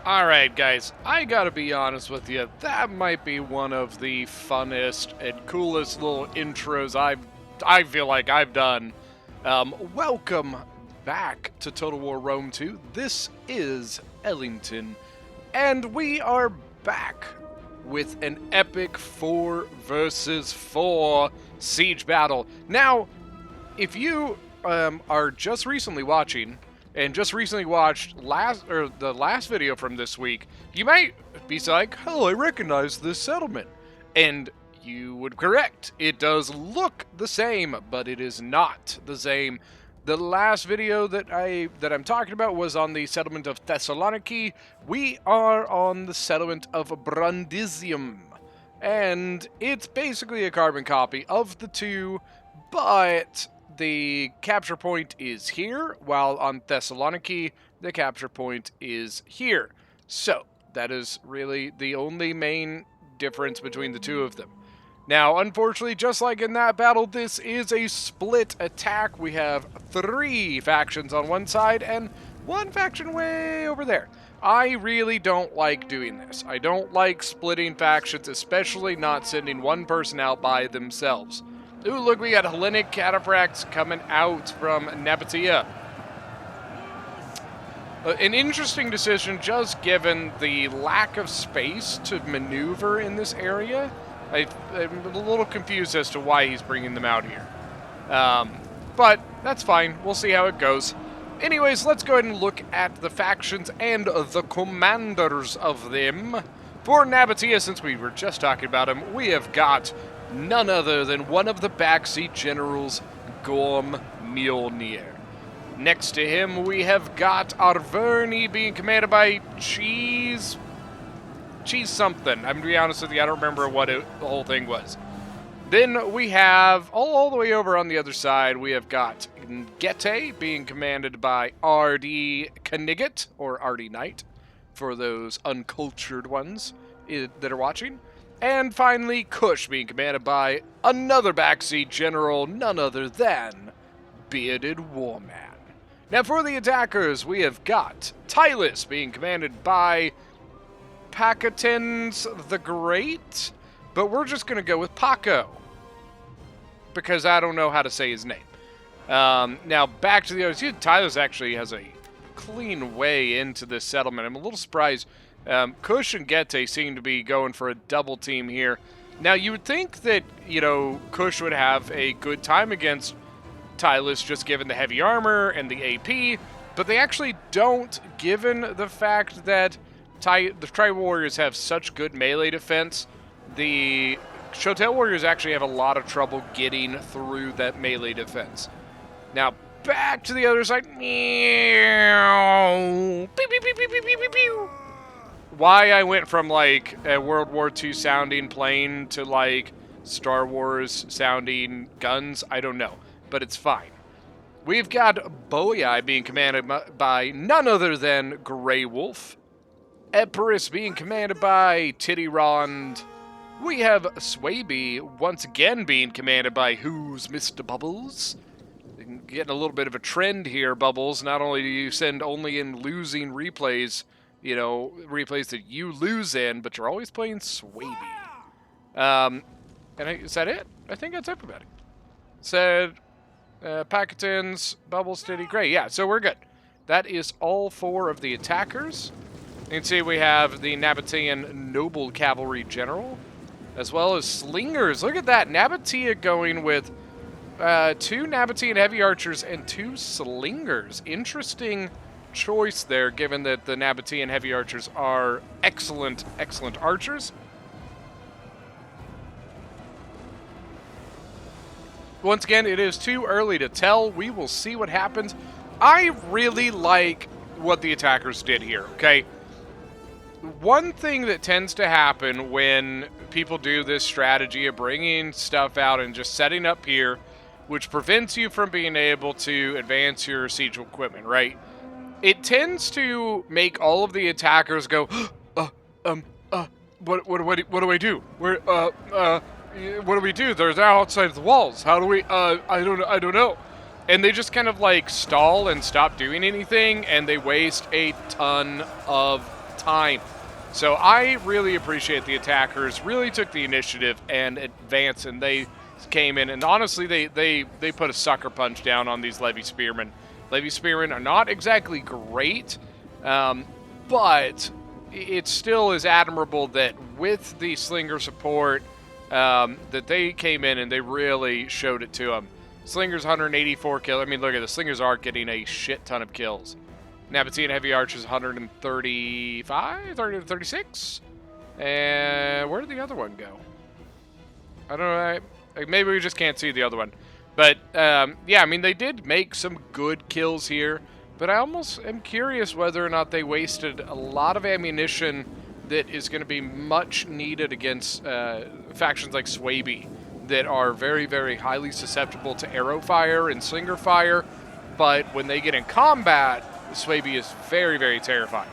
Alright guys, I gotta be honest with you, that might be one of the funnest and coolest little intros I feel like I've done. Welcome back to Total War Rome 2. This is Ellington, and we are back with an epic 4 versus 4 siege battle. Now, if you are just recently watching, and just recently watched the last video from this week, you might be like, "Oh, I recognize this settlement," and you would correct. It does look the same, but it is not the same. The last video that I'm talking about was on the settlement of Thessaloniki. We are on the settlement of Brundisium, and it's basically a carbon copy of the two, but the capture point is here, while on Thessaloniki, the capture point is here. So, that is really the only main difference between the two of them. Now, unfortunately, just like in that battle, this is a split attack. We have 3 factions on one side and 1 faction way over there. I really don't like doing this. I don't like splitting factions, especially not sending one person out by themselves. Ooh, look, we got Hellenic cataphracts coming out from Nabatea. An interesting decision, just given the lack of space to maneuver in this area. I'm a little confused as to why he's bringing them out here. But that's fine. We'll see how it goes. Anyways, let's go ahead and look at the factions and the commanders of them. For Nabatea, since we were just talking about him, we have got none other than one of the backseat generals, Gorm Mjolnir. Next to him, we have got Arverni being commanded by Cheese something. I'm going to be honest with you, I don't remember what the whole thing was. Then we have, all the way over on the other side, we have got Gete being commanded by R.D. Knigget, or R.D. Knight, for those uncultured ones that are watching. And finally, Kush being commanded by another backseat general, none other than Bearded Warman. Now for the attackers, we have got Tylus being commanded by Pacatens the Great, but we're just going to go with Paco, because I don't know how to say his name. Now back to the others. Tylus actually has a clean way into this settlement. I'm a little surprised. Kush and Gete seem to be going for a double team here. Now, you would think that, Kush would have a good time against Tylus, just given the heavy armor and the AP, but they actually don't, given the fact that the Tribal Warriors have such good melee defense. The Shotel Warriors actually have a lot of trouble getting through that melee defense. Now, back to the other side. Meow. Pew, pew, pew, pew, pew, pew, pew. Why I went from, like, a World War II sounding plane to, like, Star Wars sounding guns, I don't know. But it's fine. We've got Boyai being commanded by none other than Grey Wolf. Epirus being commanded by Tityrond. We have Swaby once again being commanded by Who's Mr. Bubbles. Getting a little bit of a trend here, Bubbles. Not only do you send only in losing replays, replays that you lose in, but you're always playing Swaby. Is that it? I think that's everybody. Said, Pacatens, Bubble, Steady, Gray. Yeah, so we're good. That is all 4 of the attackers. You can see we have the Nabatean Noble Cavalry General, as well as Slingers. Look at that. Nabatea going with 2 Nabatean Heavy Archers and 2 Slingers. Interesting choice there, given that the Nabatean Heavy Archers are excellent archers. Once again, it is too early to tell. We will see what happens. I really like what the attackers did here, okay? One thing that tends to happen when people do this strategy of bringing stuff out and just setting up here, which prevents you from being able to advance your siege equipment, right? It tends to make all of the attackers go, what do I do? What do we do? They're outside the walls. How do we, I don't know. And they just kind of like stall and stop doing anything, and they waste a ton of time. So I really appreciate the attackers really took the initiative and advanced, and they came in, and honestly, they put a sucker punch down on these Levy Spearmen. Levy Spearmen are not exactly great, but it still is admirable that with the Slinger support, that they came in and they really showed it to them. Slingers 184 kills. I mean, look at the Slingers are getting a shit ton of kills. Nabatean Heavy Archers 135, 36. And where did the other one go? I don't know. Maybe we just can't see the other one. But, yeah, I mean, they did make some good kills here. But I almost am curious whether or not they wasted a lot of ammunition that is going to be much needed against factions like Swaby that are very, very highly susceptible to arrow fire and slinger fire. But when they get in combat, Swaby is very, very terrifying.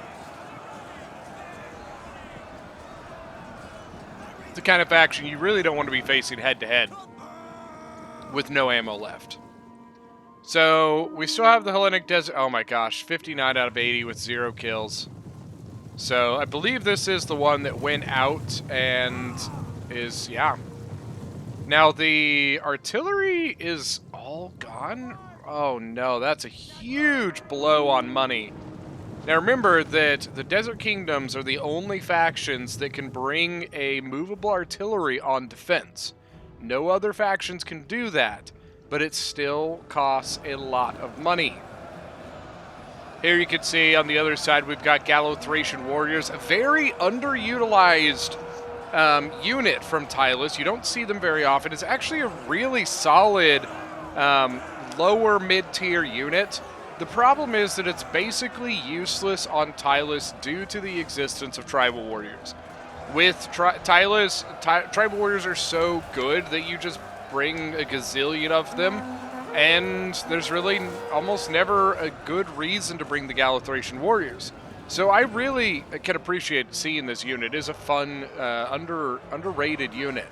It's the kind of faction you really don't want to be facing head-to-head with no ammo left. So, we still have the Hellenic Desert. Oh my gosh, 59 out of 80 with 0 kills. So, I believe this is the one that went out and is, yeah. Now, the artillery is all gone? Oh no, that's a huge blow on money. Now remember that the Desert Kingdoms are the only factions that can bring a movable artillery on defense. No other factions can do that, but it still costs a lot of money. Here you can see on the other side we've got Gallo-Thracian warriors, a very underutilized unit from Tylus. You don't see them very often. It's actually a really solid lower mid-tier unit. The problem is that it's basically useless on Tylus due to the existence of tribal warriors. With Tylus, tribal warriors are so good that you just bring a gazillion of them, and there's really almost never a good reason to bring the Gallo-Thracian warriors. So I really can appreciate seeing this unit. It is a fun, underrated unit.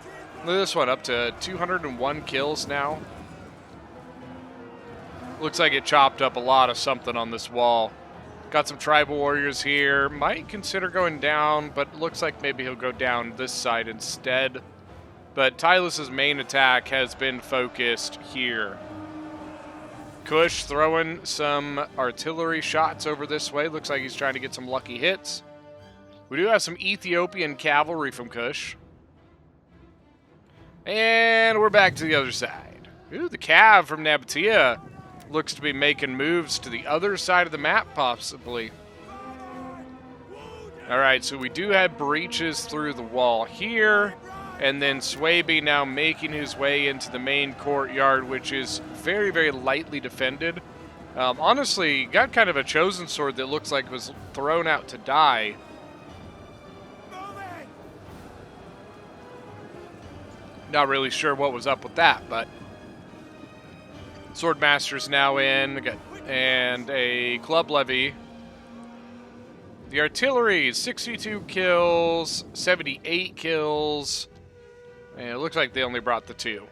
Look at this one, up to 201 kills now. Looks like it chopped up a lot of something on this wall. Got some tribal warriors here. Might consider going down, but looks like maybe he'll go down this side instead. But Tylus's main attack has been focused here. Kush throwing some artillery shots over this way. Looks like he's trying to get some lucky hits. We do have some Ethiopian cavalry from Kush. And we're back to the other side. Ooh, the Cav from Nabatea looks to be making moves to the other side of the map, possibly. Alright, so we do have breaches through the wall here. And then Swaby now making his way into the main courtyard, which is very, very lightly defended. Honestly, got kind of a chosen sword that looks like it was thrown out to die. Not really sure what was up with that, but Swordmaster's now in, and a club levy. The artillery, 62 kills, 78 kills. And it looks like they only brought the 2.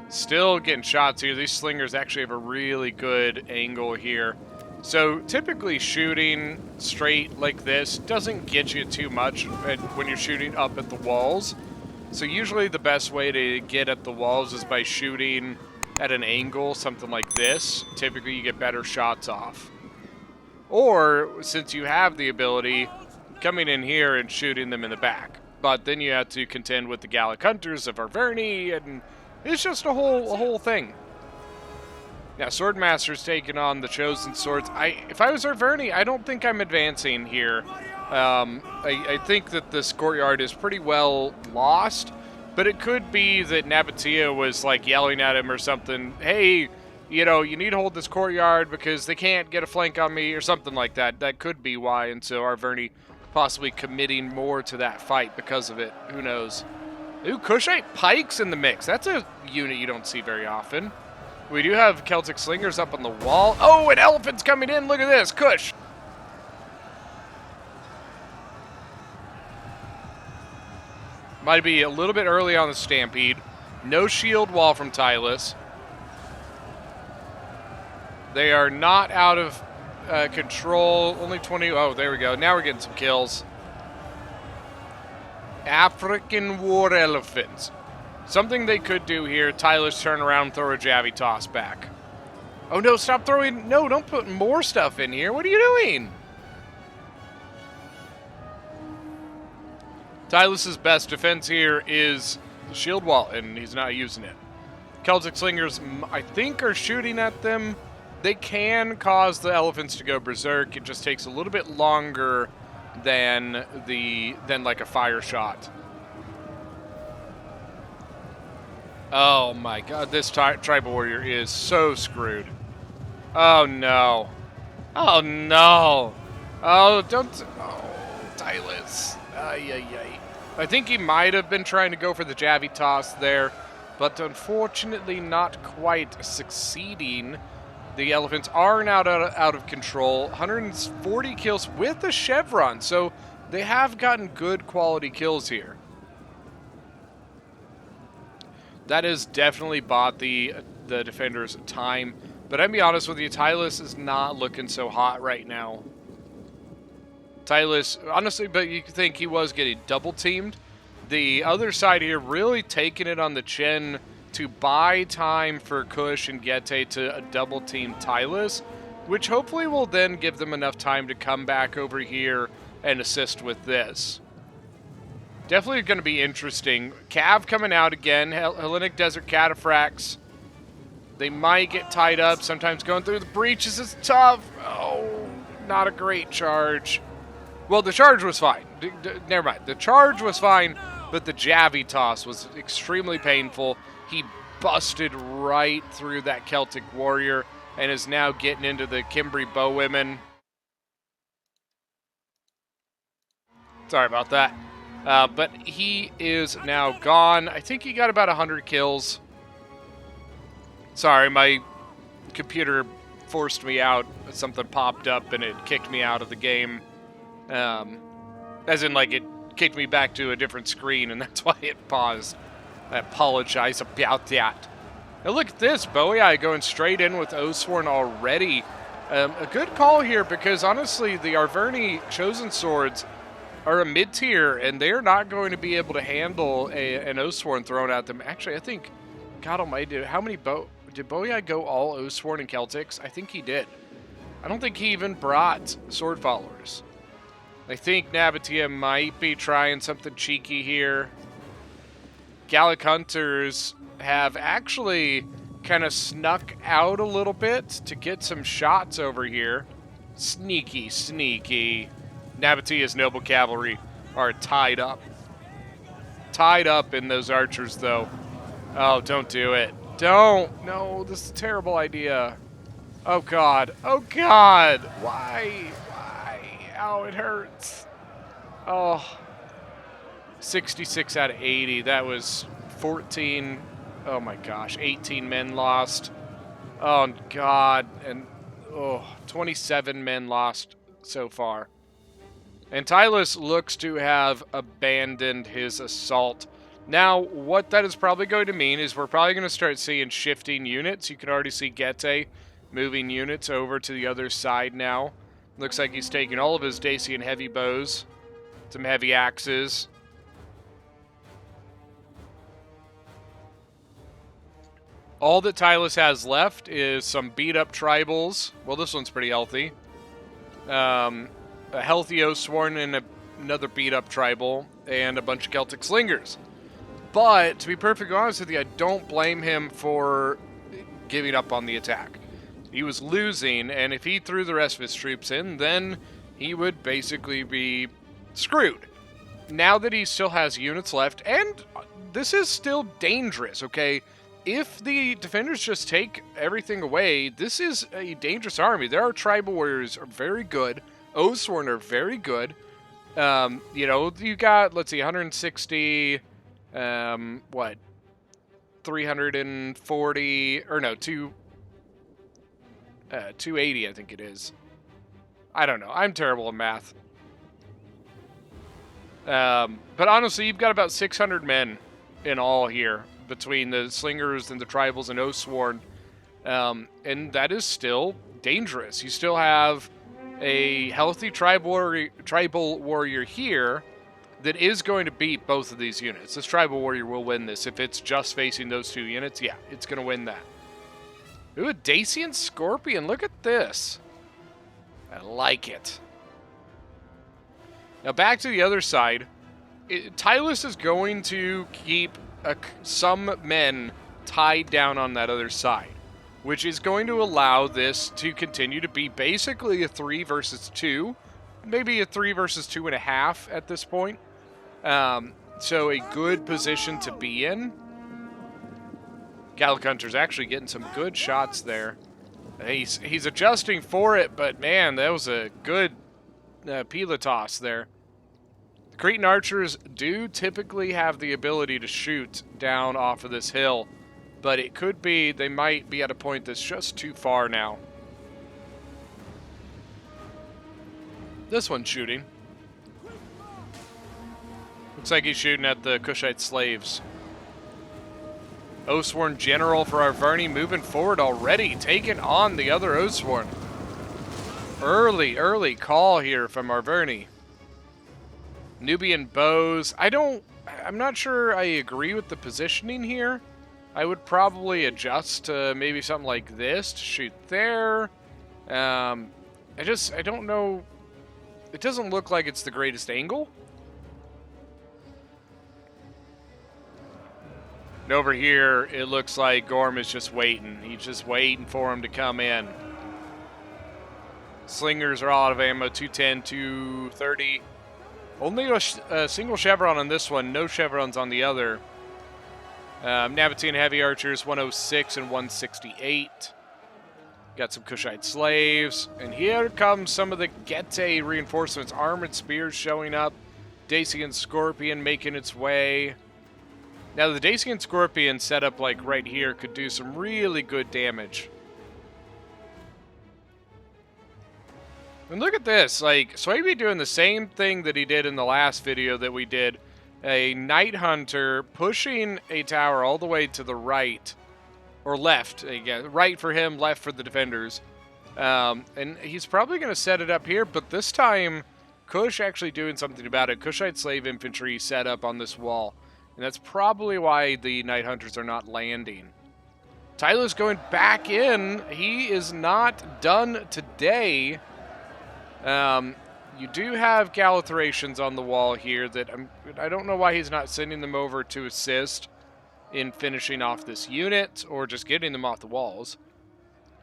Still getting shots here. These slingers actually have a really good angle here. So typically shooting straight like this doesn't get you too much when you're shooting up at the walls. So usually the best way to get at the walls is by shooting at an angle, something like this. Typically you get better shots off. Or, since you have the ability, coming in here and shooting them in the back. But then you have to contend with the Gallic Hunters of Arverni, and it's just a whole thing. Now, Swordmaster's taking on the Chosen Swords. If I was Arverni, I don't think I'm advancing here. I think that this courtyard is pretty well lost, but it could be that Nabatea was, like, yelling at him or something, hey, you know, you need to hold this courtyard because they can't get a flank on me or something like that. That could be why, and so Arverni possibly committing more to that fight because of it. Who knows? Ooh, Kushite Pikes in the mix. That's a unit you don't see very often. We do have Celtic Slingers up on the wall. Oh, an elephant's coming in. Look at this. Kush. Might be a little bit early on the Stampede. No shield wall from Tylus. They are not out of control. Only 20. Oh, there we go. Now we're getting some kills. African war elephants. Something they could do here. Tyler's turn around, throw a Javi toss back. Oh no, stop throwing. No, don't put more stuff in here. What are you doing? Tylus's best defense here is the shield wall, and he's not using it. Celtic Slingers, I think, are shooting at them. They can cause the elephants to go berserk. It just takes a little bit longer than like a fire shot. Oh my god, this tribal warrior is so screwed. Oh no. Oh no. Oh, don't. Oh, Tylus. Ay, ay, ay. I think he might have been trying to go for the Javi toss there, but unfortunately not quite succeeding. The elephants are now out of control. 140 kills with a chevron, so they have gotten good quality kills here. That has definitely bought the defenders time, but I'll be honest with you, Tylus is not looking so hot right now. Tylus, honestly, but you think he was getting double teamed. The other side here really taking it on the chin to buy time for Kush and Gete to double team Tylus, which hopefully will then give them enough time to come back over here and assist with this. Definitely going to be interesting. Cav coming out again. Hellenic Desert Cataphracts. They might get tied up. Sometimes going through the breaches is tough. Oh, not a great charge. Well, the charge was fine. Never mind. The charge was fine, but the Javi toss was extremely painful. He busted right through that Celtic warrior and is now getting into the Kimbri bowwomen. Sorry about that. But he is now gone. I think he got about 100 kills. Sorry, my computer forced me out. Something popped up and it kicked me out of the game. As in, like, it kicked me back to a different screen, and that's why it paused. I apologize about that. Now look at this. Boei going straight in with Oathsworn already. A good call here because, honestly, the Arverni Chosen Swords are a mid-tier, and they're not going to be able to handle an Oathsworn thrown at them. Actually, I think, God almighty, how many did Boei go all Oathsworn and Celtics? I think he did. I don't think he even brought Sword Followers. I think Nabatea might be trying something cheeky here. Gallic Hunters have actually kind of snuck out a little bit to get some shots over here. Sneaky, sneaky. Nabatea's Noble Cavalry are tied up. Tied up in those archers, though. Oh, don't do it. Don't. No, this is a terrible idea. Oh, God. Oh, God. Why? Ow, it hurts. Oh. 66 out of 80. That was 14. Oh, my gosh. 18 men lost. Oh, God. And, 27 men lost so far. And Tylus looks to have abandoned his assault. Now, what that is probably going to mean is we're probably going to start seeing shifting units. You can already see Gete moving units over to the other side now. Looks like he's taking all of his Dacian heavy bows, some heavy axes. All that Tylus has left is some beat-up tribals. Well, this one's pretty healthy. A healthy Oathsworn and another beat-up tribal, and a bunch of Celtic Slingers. But, to be perfectly honest with you, I don't blame him for giving up on the attack. He was losing, and if he threw the rest of his troops in, then he would basically be screwed. Now that he still has units left, and this is still dangerous, okay? If the defenders just take everything away, this is a dangerous army. There are tribal warriors are very good. Oathsworn are very good. You know, you got, let's see, 160, 340, or no, 280, I think it is. I don't know. I'm terrible at math. But honestly, you've got about 600 men in all here between the Slingers and the Tribals and Oathsworn. And that is still dangerous. You still have a healthy tribal warrior here that is going to beat both of these units. This tribal warrior will win this. If it's just facing those two units, yeah, it's going to win that. Ooh, a Dacian Scorpion. Look at this. I like it. Now back to the other side. Tylus is going to keep some men tied down on that other side, which is going to allow this to continue to be basically a 3 versus 2, maybe a 3 versus 2.5 at this point. So a good position to be in. Gallic Hunter's actually getting some good shots there. He's adjusting for it, but man, that was a good pilotos there. The Cretan archers do typically have the ability to shoot down off of this hill, but it could be they might be at a point that's just too far now. This one's shooting. Looks like he's shooting at the Kushite slaves. Oathsworn General for Arverni moving forward already, taking on the other Oathsworn. Early call here from Arverni. Nubian bows. I'm not sure I agree with the positioning here. I would probably adjust to maybe something like this to shoot there. I don't know. It doesn't look like it's the greatest angle. And over here, it looks like Gorm is just waiting. He's just waiting for him to come in. Slingers are all out of ammo, 210, 230. Only a single chevron on this one, no chevrons on the other. Nabatean heavy archers, 106 and 168. Got some Kushite slaves. And here comes some of the Getae reinforcements. Armored spears showing up. Dacian Scorpion making its way. Now the Dacian Scorpion set up like right here could do some really good damage. And look at this, like, Swaby doing the same thing that he did in the last video that we did. A Night Hunter pushing a tower all the way to the right. Or left, again, right for him, left for the defenders. And he's probably going to set it up here, but this time, Kush actually doing something about it. Kushite slave infantry set up on this wall. And that's probably why the Night Hunters are not landing. Tyler's going back in. He is not done today. You do have Galathracians on the wall here that I don't know why he's not sending them over to assist in finishing off this unit or just getting them off the walls.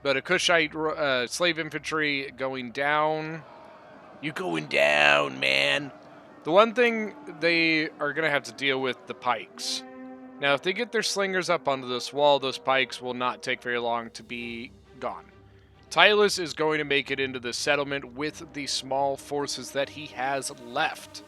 But a Kushite slave infantry going down. You going down, man. The one thing they are going to have to deal with the pikes. Now, if they get their slingers up onto this wall, those pikes will not take very long to be gone. Tylus is going to make it into the settlement with the small forces that he has left.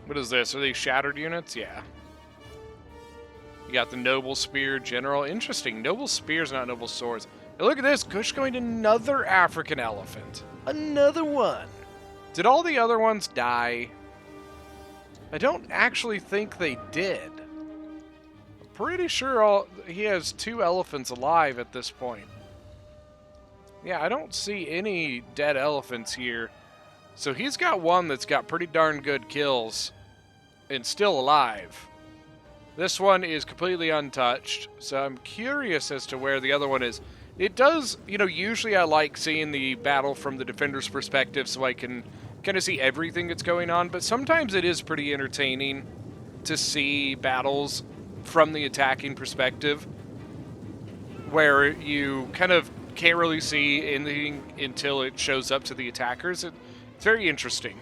What is this? Are these shattered units? Yeah. You got the Noble Spear General. Interesting. Noble Spears, not Noble Swords. Now look at this. Kush going to another African elephant. Another one. Did all the other ones die? I don't actually think they did. I'm pretty sure he has 2 elephants alive at this point. Yeah, I don't see any dead elephants here. So he's got one that's got pretty darn good kills and still alive. This one is completely untouched, so I'm curious as to where the other one is. It does, usually I like seeing the battle from the defender's perspective so I can kind of see everything that's going on, but sometimes it is pretty entertaining to see battles from the attacking perspective where you kind of can't really see anything until it shows up to the attackers. It's very interesting.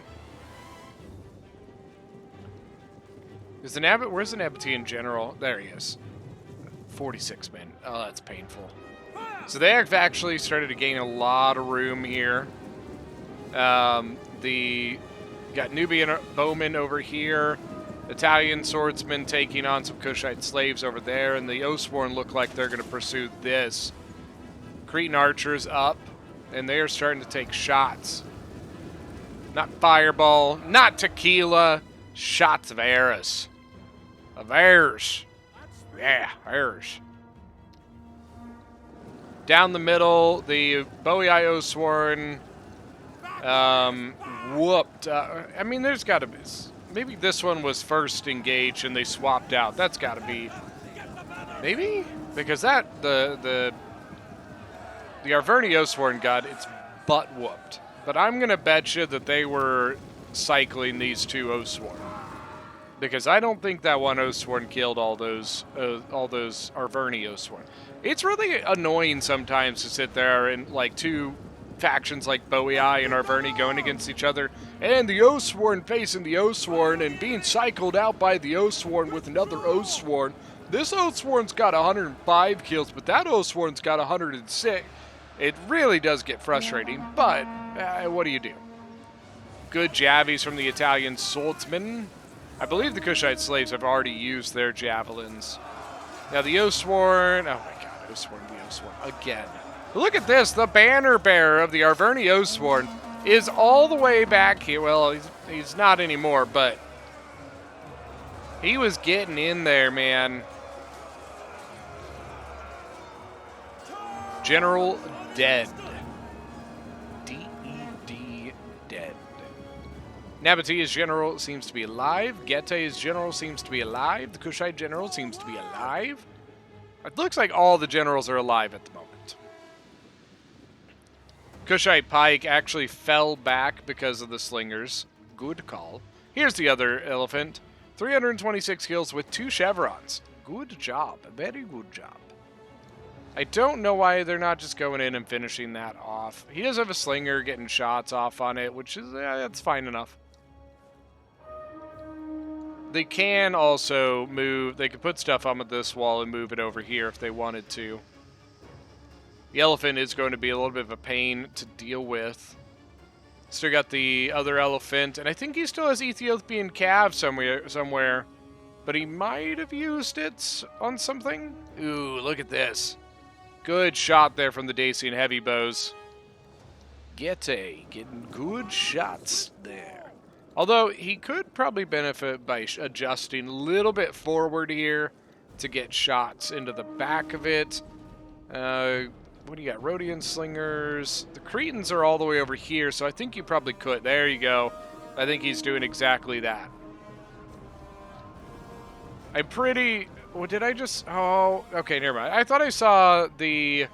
Where's the Nabatean General? There he is. 46 men. Oh, that's painful. So they have actually started to gain a lot of room here. Got Nubian bowmen over here. Italian swordsmen taking on some Kushite slaves over there. And the Oathsworn look like they're going to pursue this. Cretan archers up, and they are starting to take shots. Not fireball, not tequila, shots of arrows. Of airs. Yeah, airs. Down the middle, the Bowie I.O. Sworn whooped. I mean, there's got to be... Maybe this one was first engaged and they swapped out. That's got to be... Maybe? Because that... The Arverni Oathsworn got its butt whooped. But I'm going to bet you that they were cycling these two Oathsworn. Because I don't think that one Oathsworn killed all those Arverni Oathsworn. It's really annoying sometimes to sit there and like two factions like Bowie and Arverni going against each other, and the Oathsworn facing the Oathsworn and being cycled out by the Oathsworn with another Oathsworn. This Oathsworn's got 105 kills, but that Oathsworn's got 106. It really does get frustrating, but what do you do? Good javies from the Italian swordsmen. I believe the Kushite slaves have already used their javelins. Now the Oathsworn, oh my god, Oathsworn, the Oathsworn, again. Look at this, the banner bearer of the Arverni Oathsworn is all the way back here. Well, he's not anymore, but he was getting in there, man. General dead. D-E-D, dead. Nabataea's general seems to be alive. Getae's general seems to be alive. The Kushite general seems to be alive. It looks like all the generals are alive at the moment. Kushite Pike actually fell back because of the slingers. Good call. Here's the other elephant. 326 kills with 2 chevrons. Good job. Very good job. I don't know why they're not just going in and finishing that off. He does have a slinger getting shots off on it, which is, that's fine enough. They can also move, they could put stuff on this wall and move it over here if they wanted to. The elephant is going to be a little bit of a pain to deal with. Still got the other elephant, and I think he still has Ethiopian calf somewhere. But he might have used it on something. Ooh, look at this. Good shot there from the Dacian heavy bows. Getae getting good shots there. Although he could probably benefit by adjusting a little bit forward here to get shots into the back of it. What do you got? Rhodian slingers. The Cretans are all the way over here, so I think you probably could. There you go. I think he's doing exactly that. I'm pretty... What did I just... Oh, okay, never mind. I thought I saw the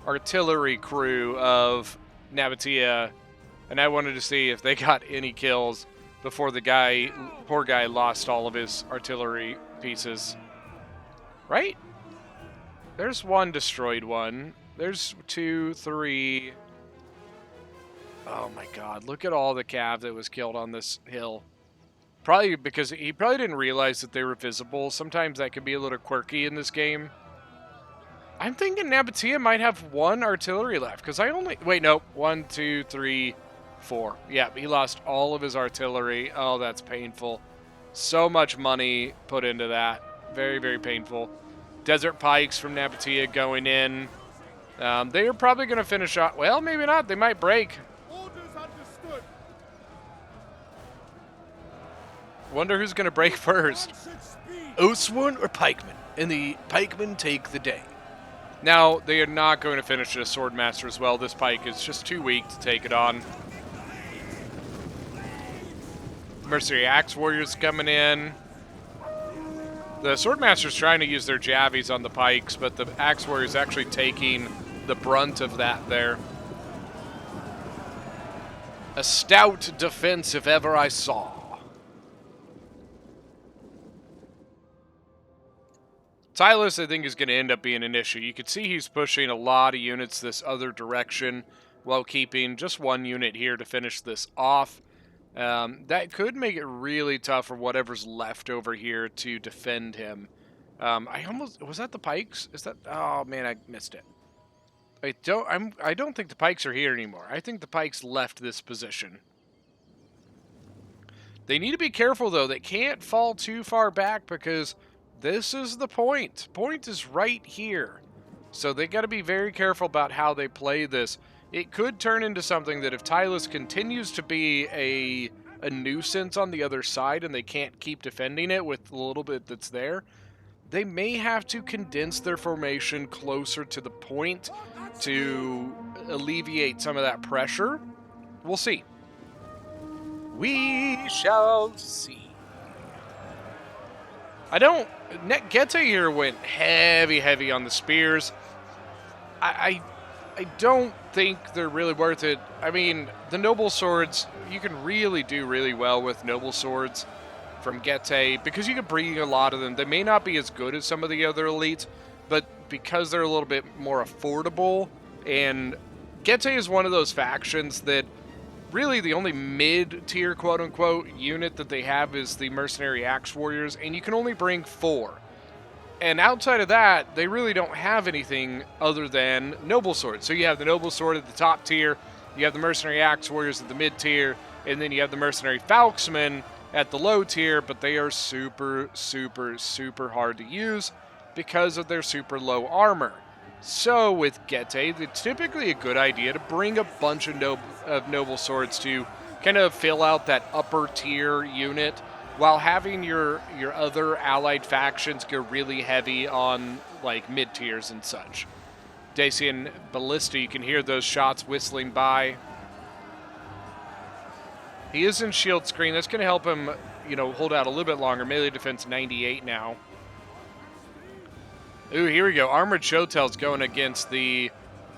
artillery crew of Nabataea, and I wanted to see if they got any kills before the poor guy lost all of his artillery pieces. Right? There's one destroyed one. There's 2, 3. Oh my god, look at all the cav that was killed on this hill. Probably because he probably didn't realize that they were visible. Sometimes that can be a little quirky in this game. I'm thinking Nabataea might have 1 artillery left, because I only... Wait, no. 1, 2, 3, 4. Yeah, he lost all of his artillery. Oh, that's painful. So much money put into that. Very, very painful. Desert Pikes from Nabataea going in. They are probably going to finish off... Well, maybe not. They might break. Wonder who's going to break first. Oathsworn or Pikemen? And the Pikemen take the day. Now, they are not going to finish it as Swordmaster as well. This Pike is just too weak to take it on. Mercenary Axe Warriors coming in. The Swordmaster's trying to use their javies on the Pikes, but the Axe Warrior's actually taking the brunt of that there. A stout defense if ever I saw. Tylus, I think, is going to end up being an issue. You can see he's pushing a lot of units this other direction while keeping just 1 unit here to finish this off. That could make it really tough for whatever's left over here to defend him. Was that the Pikes? Is that... Oh, man, I missed it. I don't think the Pikes are here anymore. I think the Pikes left this position. They need to be careful, though. They can't fall too far back because... This is the point. Point is right here. So they got to be very careful about how they play this. It could turn into something that if Tylus continues to be a nuisance on the other side and they can't keep defending it with the little bit that's there, they may have to condense their formation closer to the point to alleviate some of that pressure. We'll see. We shall see. Geta here went heavy on the spears. I don't think they're really worth it. I mean, the noble swords, you can really do really well with noble swords from Geta because you can bring a lot of them. They may not be as good as some of the other elites, but because they're a little bit more affordable, and Geta is one of those factions that really the only mid-tier quote-unquote unit that they have is the Mercenary Axe Warriors, and you can only bring 4. And outside of that, they really don't have anything other than Noble Sword. So you have the Noble Sword at the top tier, you have the Mercenary Axe Warriors at the mid tier, and then you have the Mercenary Falxmen at the low tier, but they are super hard to use because of their super low armor. So with Geta, it's typically a good idea to bring a bunch of Noble Swords to kind of fill out that upper tier unit, while having your other allied factions go really heavy on like mid tiers and such. Dacian Ballista, you can hear those shots whistling by. He is in shield screen. That's going to help him, hold out a little bit longer. Melee defense 98 now. Ooh, here we go. Armored Shotel's going against the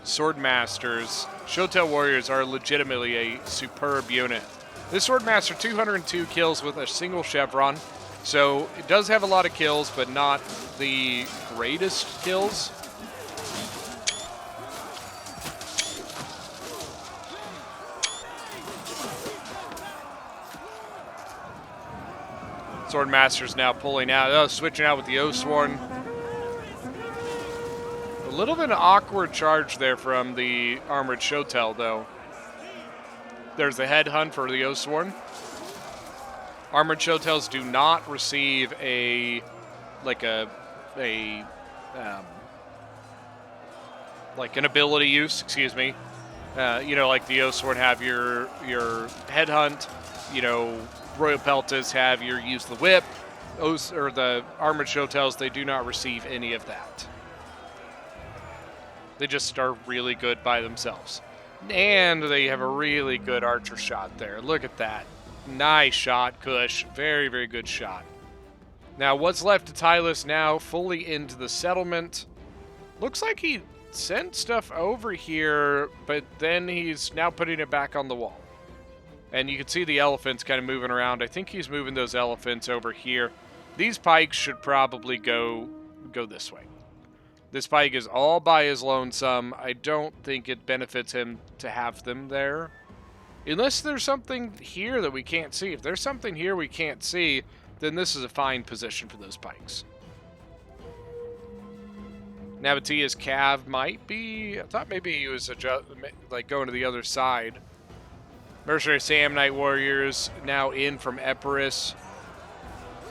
Swordmasters. Shotel Warriors are legitimately a superb unit. This Swordmaster, 202 kills with a single chevron, so it does have a lot of kills, but not the greatest kills. Swordmaster's now pulling out, switching out with the Oathsworn. A little bit of an awkward charge there from the Armored Shotel, though. There's the headhunt for the Oathsworn. Armored Shotels do not receive an ability use, excuse me. Like the Oathsworn have your headhunt, Royal Peltas have your use the whip. The Armored Shotels, they do not receive any of that. They just are really good by themselves. And they have a really good archer shot there. Look at that. Nice shot, Kush. Very good shot. Now, what's left to Tylus now? Fully into the settlement. Looks like he sent stuff over here, but then he's now putting it back on the wall. And you can see the elephants kind of moving around. I think he's moving those elephants over here. These pikes should probably go this way. This Pike is all by his lonesome. I don't think it benefits him to have them there. Unless there's something here that we can't see. If there's something here we can't see, then this is a fine position for those Pikes. Nabatia's Cav might be... I thought maybe he was going to the other side. Mercenary Samnite Warriors now in from Epirus.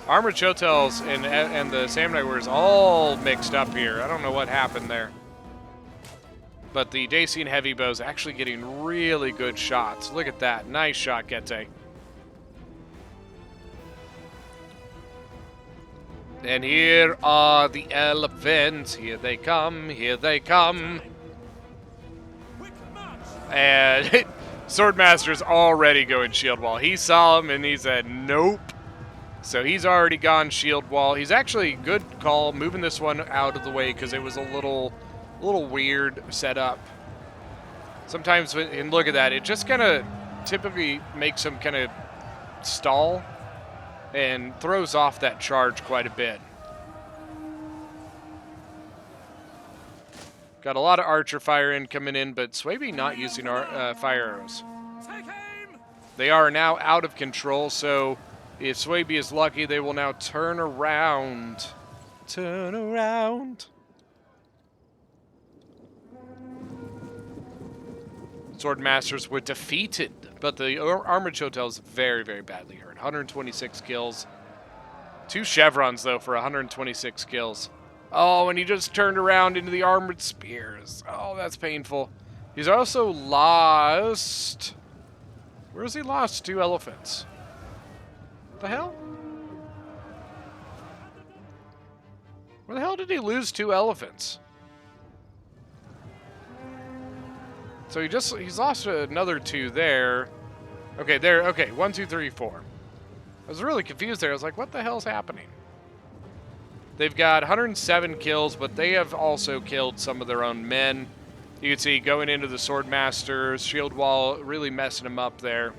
Armored Shotels and the Samnite Warriors all mixed up here. I don't know what happened there. But the Dacian Heavy Bow's actually getting really good shots. Look at that. Nice shot, Geta. And here are the elephants. Here they come. Here they come. And Swordmaster's already going shield wall. He saw him and he said, nope. So he's already gone shield wall. He's actually good call moving this one out of the way because it was a little weird setup. Sometimes, and look at that, it just kind of typically makes him kind of stall and throws off that charge quite a bit. Got a lot of archer fire coming in, but Swaby not using our fire arrows. They are now out of control, so if Swaby is lucky, they will now turn around. Turn around. Swordmasters were defeated, but the Armored Shotel is very badly hurt. 126 kills. 2 chevrons, though, for 126 kills. Oh, and he just turned around into the armored spears. Oh, that's painful. He's also lost... Where's he lost 2 elephants? What the hell? Where the hell did he lose 2 elephants? So he's lost another 2 there. Okay, there. Okay, 1, 2, 3, 4. I was really confused there. I was like, what the hell's happening? They've got 107 kills, but they have also killed some of their own men. You can see going into the Swordmaster's shield wall, really messing him up there.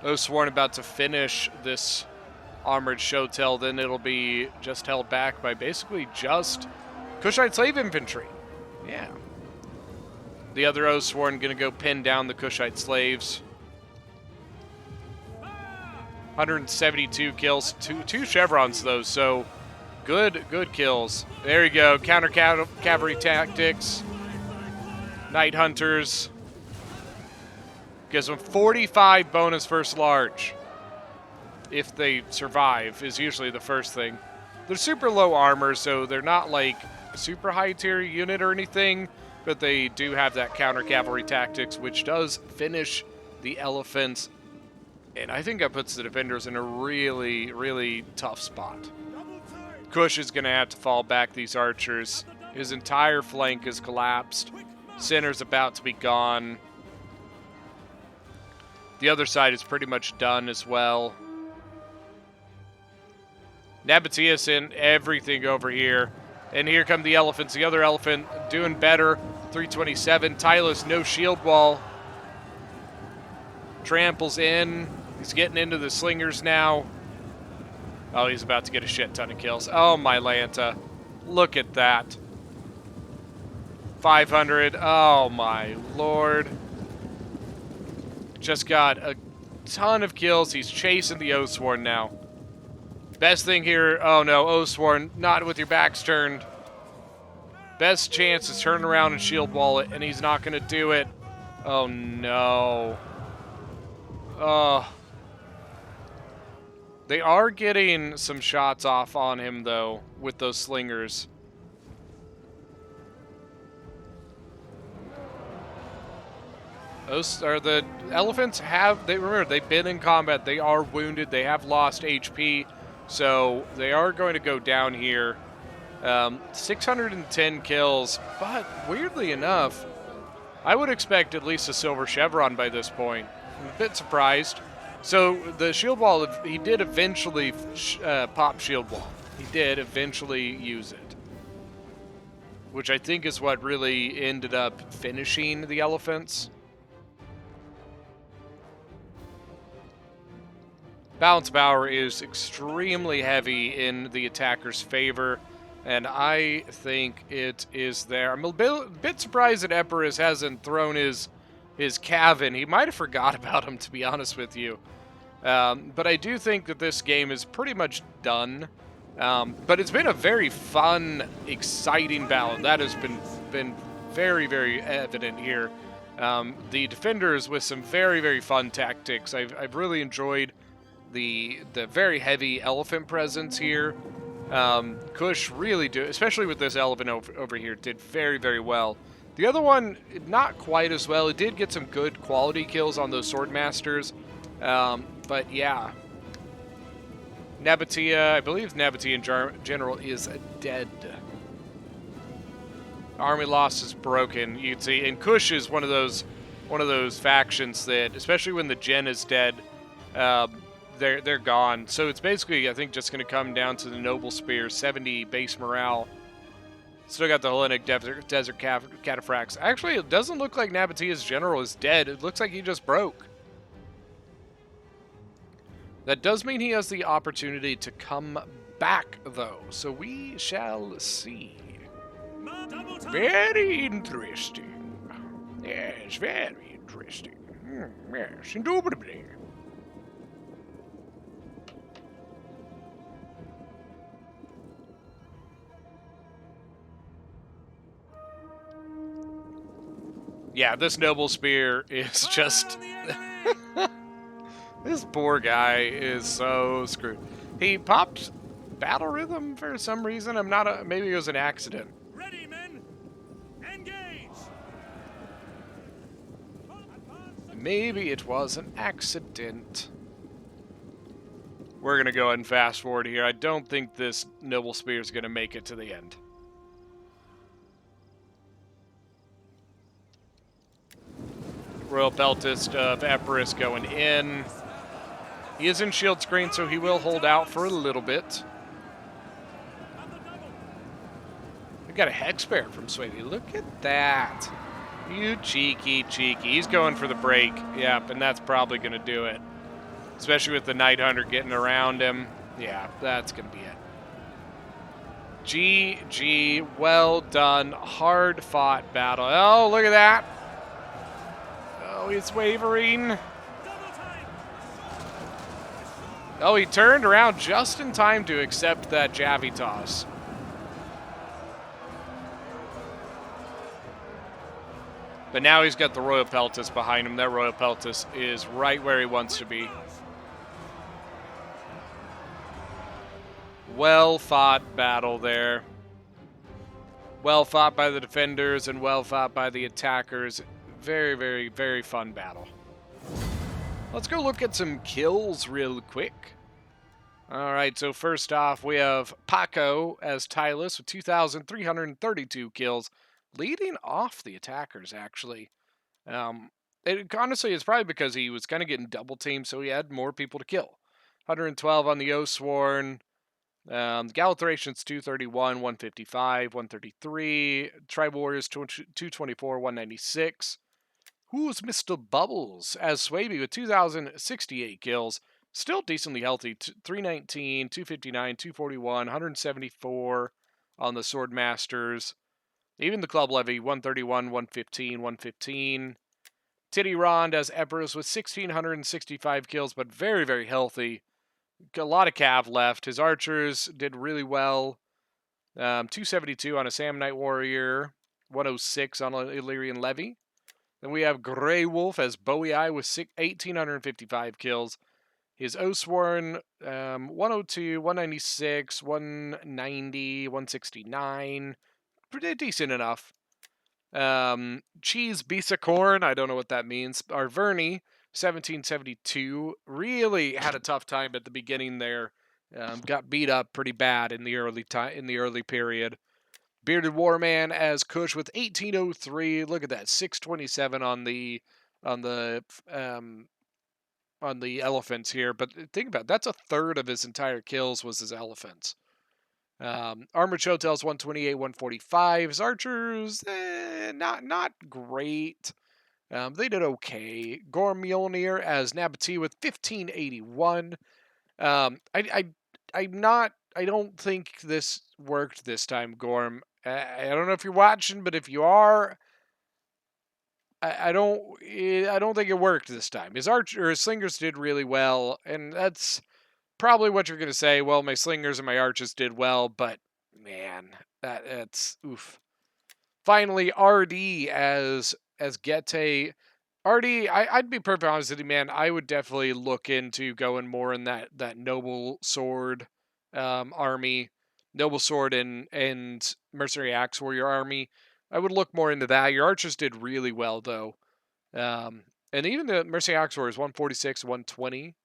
Oathsworn about to finish this armored showtell, then it'll be just held back by basically just Kushite slave infantry. Yeah. The other Oathsworn gonna go pin down the Kushite slaves. 172 kills, two chevrons though, so good kills. There you go, counter cavalry tactics. Night Hunters. Gives them 45 bonus first large. If they survive, is usually the first thing. They're super low armor, so they're not like a super high tier unit or anything, but they do have that counter cavalry tactics, which does finish the elephants. And I think that puts the defenders in a really tough spot. Kush is going to have to fall back these archers. His entire flank is collapsed. Center's about to be gone. The other side is pretty much done as well. Nabataeus in everything over here. And here come the elephants. The other elephant doing better. 327. Tylos, no shield wall. Tramples in. He's getting into the slingers now. Oh, he's about to get a shit ton of kills. Oh, my Lanta. Look at that. 500. Oh, my lord. Just got a ton of kills. He's chasing the Oathsworn now. Best thing here. Oh, no. Oathsworn, not with your backs turned. Best chance is turn around and shield wall it, and he's not going to do it. Oh, no. Oh. They are getting some shots off on him, though, with those slingers. The elephants remember, they've been in combat. They are wounded. They have lost HP. So they are going to go down here. 610 kills. But weirdly enough, I would expect at least a silver chevron by this point. I'm a bit surprised. So the shield wall, he did eventually pop shield wall. He did eventually use it. Which I think is what really ended up finishing the elephants. Balance Power is extremely heavy in the attacker's favor, and I think it is there. I'm a bit surprised that Epirus hasn't thrown his Cavan. He might have forgot about him, to be honest with you. But I do think that this game is pretty much done. But it's been a very fun, exciting battle. That has been very evident here. The defenders with some very fun tactics. I've really enjoyed the very heavy elephant presence here. Kush really especially with this elephant over here, did very well. The other one, not quite as well. It did get some good quality kills on those Swordmasters. But yeah. Nabataea, I believe Nabataea in general is dead. Army loss is broken, you can see. And Kush is one of those factions that, especially when the Gen is dead, they're gone. So it's basically, I think, just going to come down to the Noble Spear, 70 base morale. Still got the Hellenic Desert Cataphracts. Actually, it doesn't look like Nabataea's general is dead. It looks like he just broke. That does mean he has the opportunity to come back, though. So we shall see. Very interesting. Yes, very interesting. Yes, indubitably. Yeah, this Noble Spear is just... This poor guy is so screwed. He popped battle rhythm for some reason. I'm not a, maybe it was an accident. Ready, men. Engage. Maybe it was an accident. We're going to go ahead and fast forward here. I don't think this Noble Spear is going to make it to the end. Royal Peltist of Epirus going in. He is in shield screen, so he will hold out for a little bit. We got a Hex Bear from Swaby. Look at that. You cheeky. He's going for the break. Yep, and that's probably going to do it. Especially with the Night Hunter getting around him. Yeah, that's going to be it. GG. Well done. Hard fought battle. Oh, look at that. Oh, he's wavering. Oh, he turned around just in time to accept that Javi toss. But now he's got the Royal Peltist behind him. That Royal Peltist is right where he wants to be. Well fought battle there. Well fought by the defenders and well fought by the attackers. Very, very, very fun battle. Let's go look at some kills real quick. All right, so first off, we have Paco as Tylus with 2,332 kills, leading off the attackers, actually. Honestly, it's probably because he was kind of getting double teamed, so he had more people to kill. 112 on the Oathsworn. The Galathracians 231, 155, 133. Tribal Warriors 224, 196. Who's Mr. Bubbles as Swaby with 2,068 kills. Still decently healthy. 319, 259, 241, 174 on the Swordmasters. Even the Club Levy 131, 115, 115. Titty Rond as Epirus with 1,665 kills, but very, very healthy. A lot of cav left. His archers did really well. 272 on a Sam Knight Warrior. 106 on an Illyrian Levy. Then we have Grey Wolf as Bowie Eye with 1,855 kills. His Oathsworn, 102, 196, 190, 169. Pretty decent enough. Cheese Bisacorn, I don't know what that means. Arverni, 1772. Really had a tough time at the beginning there. Got beat up pretty bad in the early period. Bearded Warman as Kush with 1803. Look at that, 627 on the elephants here. But think about it, that's a third of his entire kills was his elephants. Armored Showtails 128, 145. His archers, not great. They did okay. Gorm Mjolnir as Nabati with 1581. I don't think this worked this time, Gorm. I don't know if you're watching, but if you are, I don't think it worked this time. His slingers did really well, and that's probably what you're gonna say. Well, my slingers and my archers did well, but man, that's oof. Finally, RD as Gete. RD, I'd be perfectly honest with you, man. I would definitely look into going more in that noble sword army, noble sword and mercenary axe warrior army. I would look more into that. Your archers did really well though, and even the mercenary axe warriors 146, 120.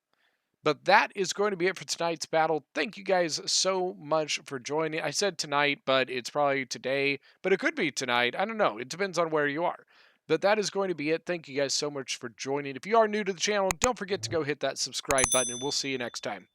But that is going to be it for tonight's battle. Thank you guys so much for joining. I said tonight, but it's probably today. But it could be tonight. I don't know. It depends on where you are. But that is going to be it. Thank you guys so much for joining. If you are new to the channel, don't forget to go hit that subscribe button, and we'll see you next time.